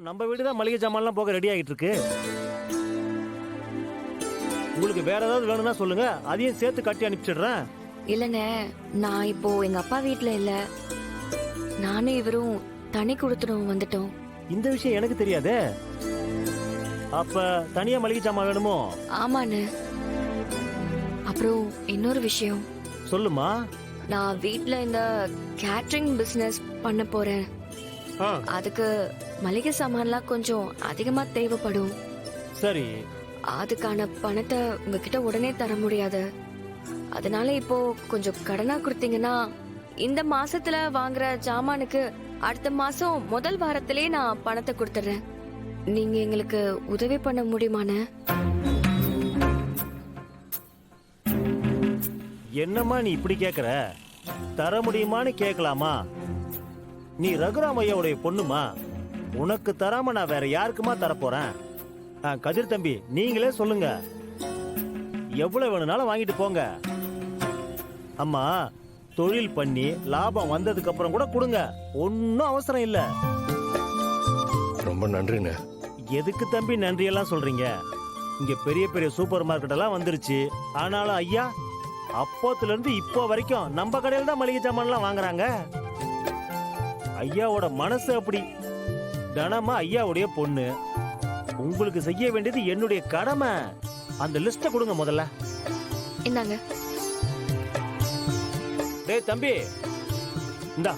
நம்ம வீடு தான் மளிகை சாமான்லாம் போக ரெடி ஆகிட்டு இருக்கு. உங்களுக்கு வேற ஏதாவது வேணும்னா சொல்லுங்க, அதையும் சேர்த்து கட்டி அனுப்பிச்சிடுறேன். இல்லண்ணே, நான் இப்போ எங்க அப்பா வீட்ல இல்ல. நானும் இவரும் தனி கொடுத்துடும் வந்துட்டோம். இந்த விஷயம் எனக்கு தெரியாதே. அப்ப தனியா மளிகை சாமான் வேணுமோ? ஆமாண்ணே. அப்புறம் இன்னொரு விஷயம். சொல்லுமா. நான் வீட்ல இந்த கேட்டரிங் பிசினஸ் பண்ண போறேன். அதுக்கு மளிகை சாமான்லாம் கொஞ்சம் அதிகமா தேவைப்படும். சரி. அதுக்கான பணத்தை உங்ககிட்ட உடனே தர முடியாது. அதனால இப்போ கொஞ்சம் கடனா கொடுத்தீங்கன்னா இந்த மாசத்துல வாங்குற ஜாமானுக்கு அடுத்த மாசம் முதல் வாரத்திலே நான் பணத்தை கொடுத்துறேன். நீங்க எங்களுக்கு உதவி பண்ண முடியுமாண்ணே? என்னம்மா நீ இப்படி கேக்குற? தர முடியுமான்னு கேட்கலாமா? நீ ரகுராம் ஐயாவுடைய பொண்ணுமா? உனக்கு தராம நான் வேற யாருக்குமா தரப்போறேன்? கதிர் தம்பி, நீங்களே சொல்லுங்க, எவ்வளவு வேணும்னாலும் வாங்கிட்டு போங்க. அம்மா, தொழில் பண்ணி லாபம் வந்ததுக்கு அப்புறம் கூட கொடுங்க, ஒன்னும் அவசரம் இல்ல. ரொம்ப நன்றிண்ணே. எதுக்கு தம்பி நன்றி எல்லாம் சொல்றீங்க? இங்க பெரிய பெரிய சூப்பர் மார்க்கெட் எல்லாம் வந்துருச்சு. ஆனாலும் ஐயா அப்போத்துல இருந்து இப்போ வரைக்கும் நம்ம கடையில தான் மளிகை சாமான் எல்லாம் வாங்குறாங்க. ஐயாவோட மனசு அப்படி. தனமா ஐயாவுடைய பொண்ணு. உங்களுக்கு செய்ய வேண்டியது என்னுடைய கடமை. அந்த லிஸ்ட கொடுங்க முதல்ல. இந்தாங்க. டேய் தம்பி, இந்தா,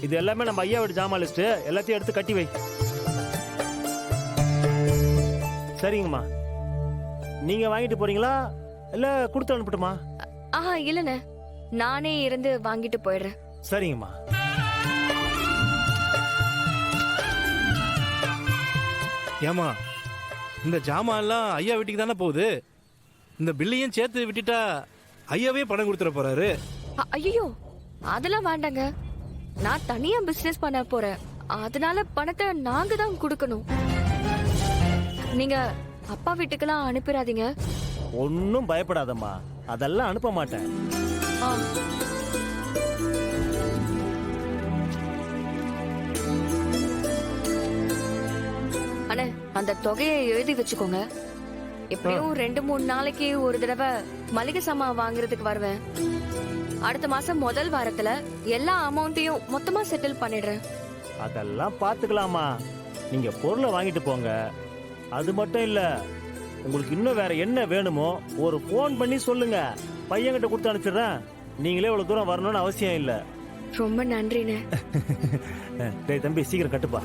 இது எல்லாமே நம்ம ஐயாவோட ஜாமான் லிஸ்ட். எல்லாத்தையும் எடுத்து கட்டி வை. சரிங்கம்மா. நீங்க வாங்கிட்டு போறீங்களா இல்ல கொடுத்து அனுப்பட்டுமா? ஆஹா, இல்லண்ணே, நானே இருந்து வாங்கிட்டு போயிடுறேன். சரிங்கம்மா. ஏமா, இந்த ஜாமான்லாம் ஐயா வீட்டுக்கு தானே போகுது. இந்த பில்லையும் சேர்த்து விட்டுட்டா ஐயாவே பணம் கொடுத்துட போறாரு. ஐயோ, அதெல்லாம் வேண்டாங்க. நான் தனியா பிசினஸ் பண்ண போறேன். அதனால பணத்தை நாங்க தான் கொடுக்கணும். நீங்க அப்பா வீட்டுக்கெல்லாம் அனுப்பிடாதீங்க. ஒன்னும் பயப்படாதம்மா, அதெல்லாம் அனுப்ப மாட்டேன். ஆ. அண்ணே, அந்த தொகையை எழுதி வச்சுக்கோங்க. எப்படியும் 2-3 நாளைக்கு ஒரு தடவை மளிகை சாமான் வாங்குறதுக்கு வருவேன். அடுத்த மாசம் முதல் வாரத்துல எல்லா அமௌண்ட்டையும் மொத்தமா செட்டில் பண்ணிடுறேன். அதெல்லாம் பாத்துக்கலாமா, நீங்க பொருளை வாங்கிட்டு போங்க. அது மட்டும் இல்ல, உங்களுக்கு இன்னும் வேற என்ன வேணுமோ ஒரு போன் பண்ணி சொல்லுங்க, பையன்கிட்ட கொடுத்து அனுப்பிச்சிடுறேன். நீங்களே இவ்வளவு தூரம் வரணும்னு அவசியம் இல்ல. ரொம்ப நன்றிண்ணே. டேய் தம்பி, சீக்கிரம் கட்டுப்பா.